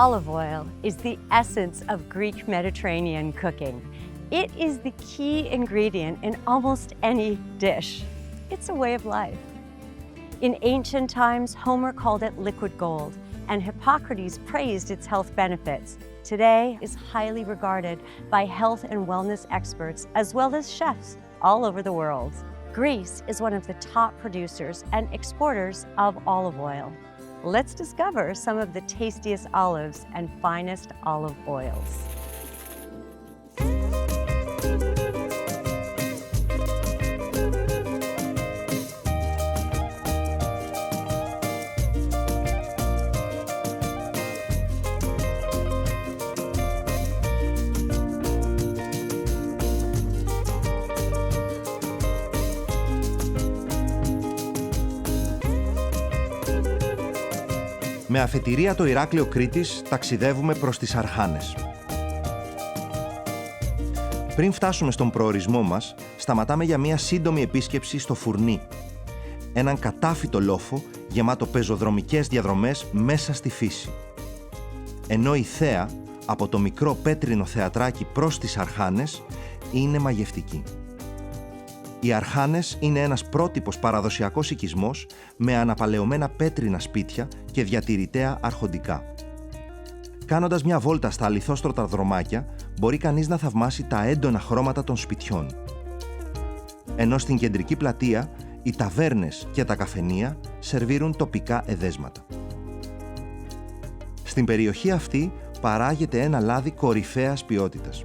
Olive oil is the essence of Greek Mediterranean cooking. It is the key ingredient in almost any dish. It's a way of life. In ancient times, Homer called it liquid gold, and Hippocrates praised its health benefits. Today, it's highly regarded by health and wellness experts, as well as chefs all over the world. Greece is one of the top producers and exporters of olive oil. Let's discover some of the tastiest olives and finest olive oils. Με αφετηρία το Ηράκλειο Κρήτης ταξιδεύουμε προς τις Αρχάνες. Πριν φτάσουμε στον προορισμό μας, σταματάμε για μια σύντομη επίσκεψη στο Φουρνί. Έναν κατάφυτο λόφο γεμάτο πεζοδρομικές διαδρομές μέσα στη φύση. Ενώ η θέα, από το μικρό πέτρινο θεατράκι προς τις Αρχάνες, είναι μαγευτική. Οι Αρχάνες είναι ένας πρότυπος παραδοσιακός οικισμός με αναπαλαιωμένα πέτρινα σπίτια και διατηρητέα αρχοντικά. Κάνοντας μια βόλτα στα αληθόστρωτα δρομάκια, μπορεί κανείς να θαυμάσει τα έντονα χρώματα των σπιτιών. Ενώ στην κεντρική πλατεία, οι ταβέρνες και τα καφενεία σερβίρουν τοπικά εδέσματα. Στην περιοχή αυτή παράγεται ένα λάδι κορυφαίας ποιότητας,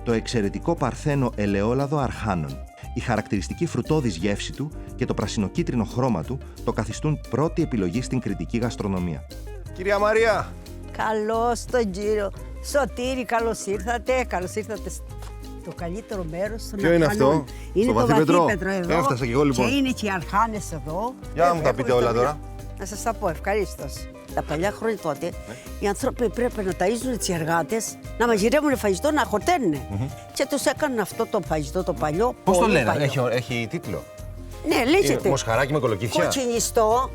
το εξαιρετικό παρθένο ελαιόλαδο Αρχάνων. Η χαρακτηριστική φρουτώδης γεύση του και το πρασινοκίτρινο χρώμα του το καθιστούν πρώτη επιλογή στην κρητική γαστρονομία. Κυρία Μαρία! Καλώς τον κύριο Σωτήρη, καλώς ήρθατε. Καλώς ήρθατε στο καλύτερο μέρος των Ποιο είναι αυτό? Είναι στο το Βαθύπετρο εδώ. Έφτασα και εγώ λοιπόν. Και είναι και οι Αρχάνες εδώ. Για να μου τα πείτε όλα τώρα. Να σας τα πω, ευχαρίστως. Τα παλιά χρόνια τότε, οι άνθρωποι πρέπει να ταΐζουν τις εργάτες, να μαγειρεύουν φαγητό, να χορταίνουν. Και τους έκαναν αυτό το φαγητό το παλιό. Πώς το λένε, παλιό. έχει τίτλο. Ναι, λέγεται. Μοσχαράκι με κολοκύθια.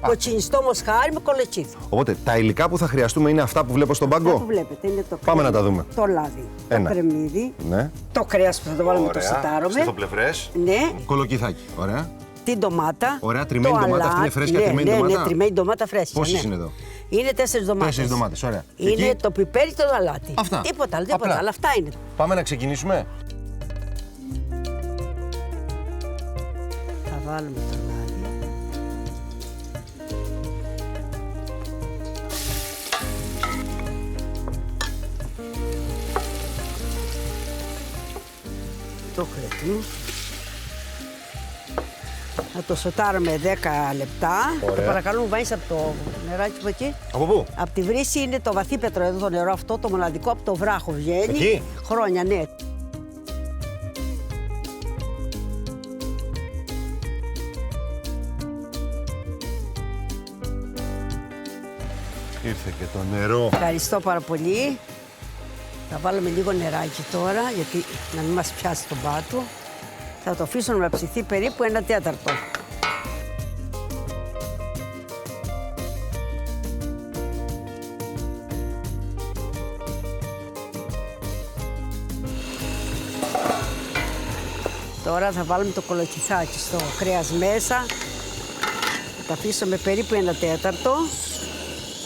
Κοτσινιστό μοσχάρι με κολοκύθια. Οπότε τα υλικά που θα χρειαστούμε είναι αυτά που βλέπω στον πάγκο. Αυτό που βλέπετε είναι το Πάμε να τα δούμε. Το λάδι, Ένα. το κρεμμύδι, Ναι. το κρέας που θα το βάλουμε, το σιτάρουμε. Στιθοπλευρές. Ναι. Κολοκυθάκι. Ωραία. Την ντομάτα. Ωραία, τριμμένη ντομάτα. Αυτή είναι φρέσκια τριμμένη ντομάτα. Ναι, τριμμένη ντομάτα φρέσκια. Πόσες είναι εδώ? Είναι 4 ντομάτες. 4 ντομάτες, ωραία. Είναι Εκεί? το πιπέρι, το αλάτι. Αυτά. Τίποτα άλλο, Απλά. αλλά αυτά είναι. Πάμε να ξεκινήσουμε. Θα βάλουμε το λάδι. Το κρετού. Να το σοτάρουμε 10 λεπτά. Ωραία. Το παρακαλώ, μου βάζεις από το νεράκι από εκεί. Από πού? Από τη βρύση είναι το Βαθύπετρο εδώ, το νερό αυτό, το μοναδικό από το βράχο βγαίνει. Εκεί? Χρόνια, ναι. Ήρθε και το νερό. Ευχαριστώ πάρα πολύ. Θα βάλουμε λίγο νεράκι τώρα, γιατί να μην μας πιάσει τον πάτο. Θα το αφήσουμε να ψηθεί περίπου 1 τέταρτο. Τώρα θα βάλουμε το κολοκυθάκι στο κρέας μέσα. Θα το αφήσουμε περίπου 1 τέταρτο.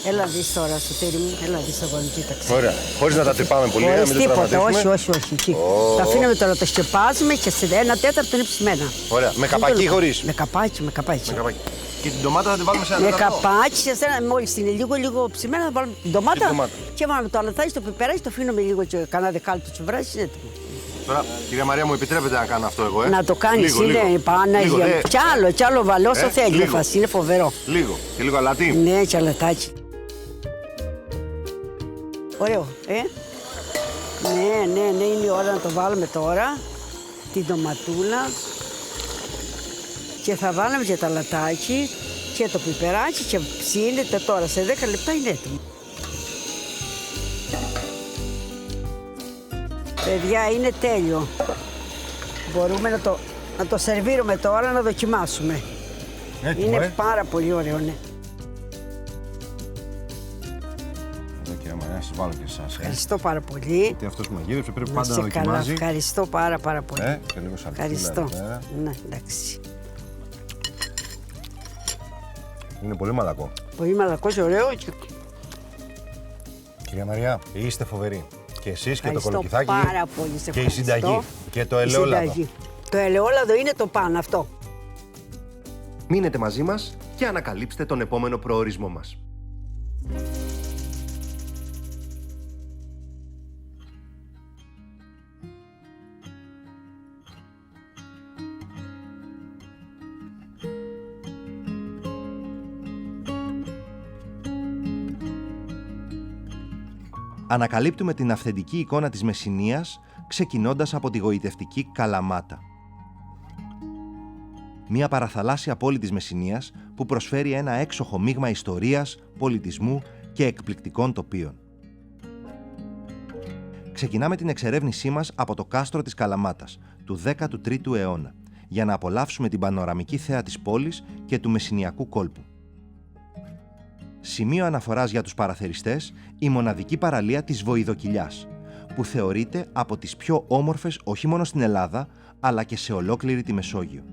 Έλα δεις τώρα, Σωτήρη μου, έλα δεις αγώνη, κοίταξε. Ωραία. Χωρίς να τα τρυπάμε πολύ, να μην το τίποτα, τραυματίσουμε. όχι. Εκεί. Τα αφήνουμε τώρα, το σκεπάζουμε και σε 1 τέταρτο είναι ψημένα. Ωραία. Με καπάκι ή χωρίς? Με καπάκι. Με καπάκι. Και την ντομάτα θα την βάλουμε σε ένα Με τέταρτο. καπάκι, μόλις είναι λίγο ψημένα, θα βάλουμε την ντομάτα και βάλουμε το αλατάκι, το πιπεράκι, το αφήνουμε λίγο και κανένα δεκάλεπτο τσουβράκι, είναι έτοιμο. Τώρα, κυρία Μαρία, μου επιτρέπετε να κάνω αυτό εγώ, Να το κάνεις, είναι Παναγία. Κι άλλο βάλω όσο θέλει, είναι φοβερό. Λίγο. Και λίγο αλάτι. Ναι, και αλατάκι. Ωραίο, Ναι, είναι η ώρα να το βάλουμε τώρα. Την ντοματούλα. Και θα βάλουμε και το αλατάκι και το πιπεράκι και ψήνεται τώρα. Σε 10 λεπτά είναι έτοιμο. Παιδιά, είναι τέλειο. Μπορούμε να το σερβίρουμε τώρα, να δοκιμάσουμε. Έτοιμο, Είναι πάρα πολύ ωραίο, ναι. κυρία Μαρία, να σας βάλω και εσάς. Ευχαριστώ πάρα πολύ. Γιατί αυτός που μαγείρεψε πρέπει Να πάντα να είσαι καλά. δοκιμάζει. Ευχαριστώ πάρα πολύ. Και λίγο σαλτσούλα Ευχαριστώ. εδώ πέρα. Ναι, εντάξει. Είναι πολύ μαλακό. Πολύ μαλακός, ωραίο. Κυρία Μαρία, είστε φοβεροί. Και εσείς και το Ευχαριστώ κολοκυθάκι. πάρα πολύ. Σε Και η ευχαριστώ. συνταγή. Και το Η ελαιόλαδο. συνταγή. Το ελαιόλαδο είναι το πάνω αυτό. Μείνετε μαζί μας και ανακαλύψτε τον επόμενο προορισμό μας. Ανακαλύπτουμε την αυθεντική εικόνα της Μεσσηνίας ξεκινώντας από τη γοητευτική Καλαμάτα. Μια παραθαλάσσια πόλη της Μεσσηνίας που προσφέρει ένα έξοχο μείγμα ιστορίας, πολιτισμού και εκπληκτικών τοπίων. Ξεκινάμε την εξερεύνησή μας από το κάστρο της Καλαμάτας του 13ου αιώνα για να απολαύσουμε την πανοραμική θέα της πόλης και του μεσσηνιακού κόλπου. Σημείο αναφοράς για τους παραθεριστές, η μοναδική παραλία της Βοηδοκυλιάς, που θεωρείται από τις πιο όμορφες όχι μόνο στην Ελλάδα, αλλά και σε ολόκληρη τη Μεσόγειο.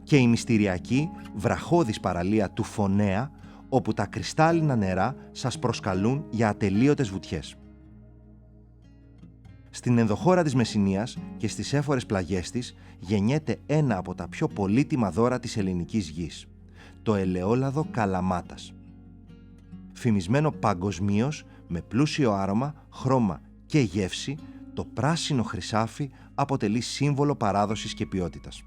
Και η μυστηριακή, βραχώδης παραλία του Φωνέα, όπου τα κρυστάλλινα νερά σας προσκαλούν για ατελείωτες βουτιές. Στην ενδοχώρα της Μεσσηνίας και στις έφορες πλαγιές της γεννιέται ένα από τα πιο πολύτιμα δώρα της ελληνικής γης, το ελαιόλαδο Καλαμάτας. Φημισμένο παγκοσμίως με πλούσιο άρωμα, χρώμα και γεύση, το πράσινο χρυσάφι αποτελεί σύμβολο παράδοσης και ποιότητας.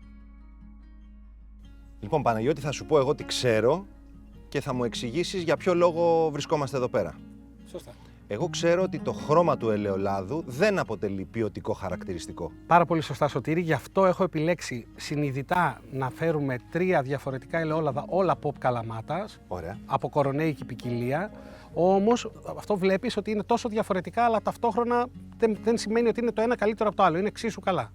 Λοιπόν, Παναγιώτη, θα σου πω εγώ τι ξέρω και θα μου εξηγήσεις για ποιο λόγο βρισκόμαστε εδώ πέρα. Σωστά. Εγώ ξέρω ότι το χρώμα του ελαιολάδου δεν αποτελεί ποιοτικό χαρακτηριστικό. Πάρα πολύ σωστά, Σωτήρη. Γι' αυτό έχω επιλέξει συνειδητά να φέρουμε 3 διαφορετικά ελαιόλαδα, όλα pop Καλαμάτας, Ωραία. από κορονέικη ποικιλία. Όμως αυτό βλέπεις ότι είναι τόσο διαφορετικά, αλλά ταυτόχρονα δεν σημαίνει ότι είναι το ένα καλύτερο από το άλλο. Είναι εξίσου καλά.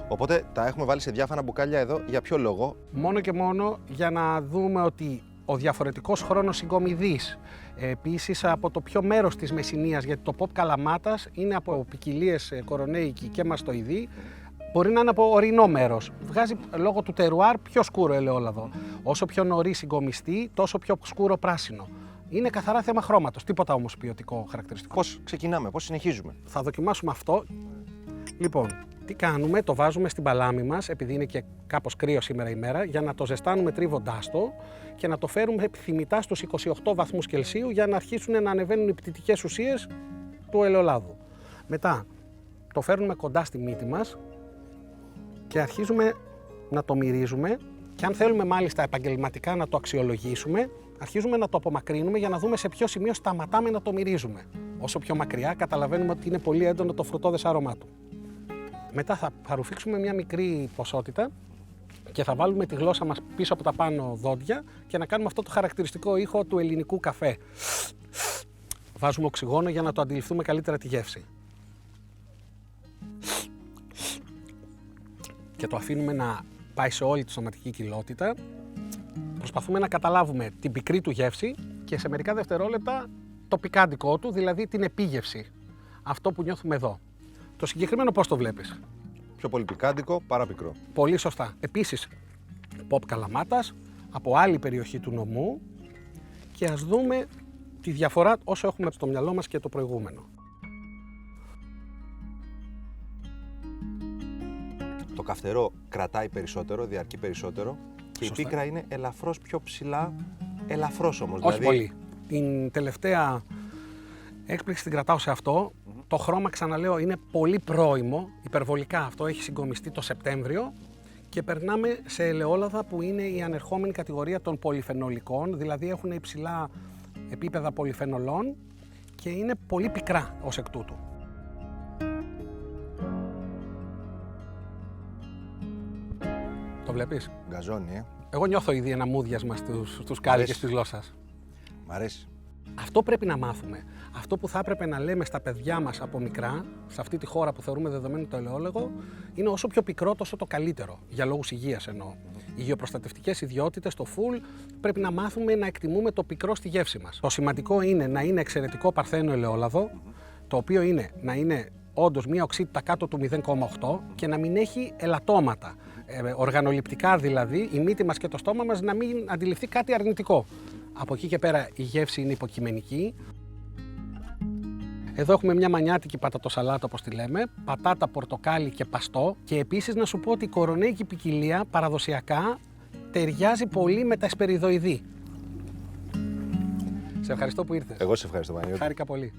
Οπότε τα έχουμε βάλει σε διάφανα μπουκάλια εδώ. Για ποιο λόγο? Μόνο και μόνο για να δούμε ότι ο διαφορετικός χρόνος συγκομιδής, επίσης από το πιο μέρος της Μεσσηνίας, γιατί το pop Καλαμάτας είναι από ποικιλίες κορονέικη και μαστοειδή, μπορεί να είναι από ορεινό μέρος. Βγάζει λόγω του τερουάρ πιο σκούρο ελαιόλαδο. Όσο πιο νωρίς συγκομιστεί, τόσο πιο σκούρο πράσινο. Είναι καθαρά θέμα χρώματος, τίποτα όμως ποιοτικό χαρακτηριστικό. Πώς ξεκινάμε, πώς συνεχίζουμε? Θα δοκιμάσουμε αυτό. Λοιπόν, τι κάνουμε, το βάζουμε στην παλάμη μας, επειδή είναι και κάπως κρύο σήμερα η μέρα, για να το ζεστάνουμε τρίβοντάς το και να το φέρουμε επιθυμητά στους 28 βαθμούς Κελσίου για να αρχίσουν να ανεβαίνουν οι πτυτικές ουσίες του ελαιολάδου. Μετά το φέρνουμε κοντά στη μύτη μας και αρχίζουμε να το μυρίζουμε και αν θέλουμε μάλιστα επαγγελματικά να το αξιολογήσουμε, αρχίζουμε να το απομακρύνουμε για να δούμε σε ποιο σημείο σταματάμε να το μυρίζουμε. Όσο πιο μακριά καταλαβαίνουμε ότι είναι πολύ έντονο το φρουτώδες άρωμά του. Μετά θα ρουφήξουμε μια μικρή ποσότητα και θα βάλουμε τη γλώσσα μας πίσω από τα πάνω δόντια και να κάνουμε αυτό το χαρακτηριστικό ήχο του ελληνικού καφέ. Βάζουμε οξυγόνο για να το αντιληφθούμε καλύτερα τη γεύση. Και το αφήνουμε να πάει σε όλη τη σωματική κοιλότητα. Προσπαθούμε να καταλάβουμε την πικρή του γεύση και σε μερικά δευτερόλεπτα το πικάντικο του, δηλαδή την επίγευση. Αυτό που νιώθουμε εδώ. Το συγκεκριμένο πώς το βλέπεις? Πιο πολύ πικάντικο, παρά πικρό. Πολύ σωστά. Επίσης, pop Καλαμάτας, από άλλη περιοχή του νομού και ας δούμε τη διαφορά όσο έχουμε στο μυαλό μας και το προηγούμενο. Το καυτερό κρατάει περισσότερο, διαρκεί περισσότερο και Σωστά. η πίκρα είναι ελαφρώς πιο ψηλά, ελαφρώς όμως. Όχι πολύ. Την τελευταία έκπληξη την κρατάω σε αυτό. Το χρώμα, ξαναλέω, είναι πολύ πρώιμο, υπερβολικά αυτό, έχει συγκομιστεί το Σεπτέμβριο και περνάμε σε ελαιόλαδα που είναι η ανερχόμενη κατηγορία των πολυφενολικών, δηλαδή έχουν υψηλά επίπεδα πολυφενολών και είναι πολύ πικρά ως εκ τούτου. Το βλέπεις? Γκαζόνι, Εγώ νιώθω ήδη ένα μούδιασμα στους κάλικες της γλώσσας. Μ' αρέσει. Αυτό πρέπει να μάθουμε. Αυτό που θα έπρεπε να λέμε στα παιδιά μας από μικρά, σε αυτή τη χώρα που θεωρούμε δεδομένο το ελαιόλαδο, είναι όσο πιο πικρό τόσο το καλύτερο, για λόγους υγείας εννοώ. Οι γεωπροστατευτικές ιδιότητες, το φουλ, πρέπει να μάθουμε να εκτιμούμε το πικρό στη γεύση μας. Το σημαντικό είναι να είναι εξαιρετικό παρθένο ελαιόλαδο, το οποίο είναι να είναι όντως μία οξύτητα κάτω του 0,8 και να μην έχει ελαττώματα. Οργανοληπτικά δηλαδή, η μύτη μας και το στόμα μας να μην αντιληφθεί κάτι αρνητικό. Από εκεί και πέρα η γεύση είναι υποκειμενική. Εδώ έχουμε μια μανιάτικη πατατοσαλάτα, όπως τη λέμε, πατάτα, πορτοκάλι και παστό. Και επίσης να σου πω ότι η κορονέικη ποικιλία παραδοσιακά ταιριάζει πολύ με τα εσπεριδοειδή. Σε ευχαριστώ που ήρθες. Εγώ σε ευχαριστώ, Παναγιώτη. Χάρηκα πολύ.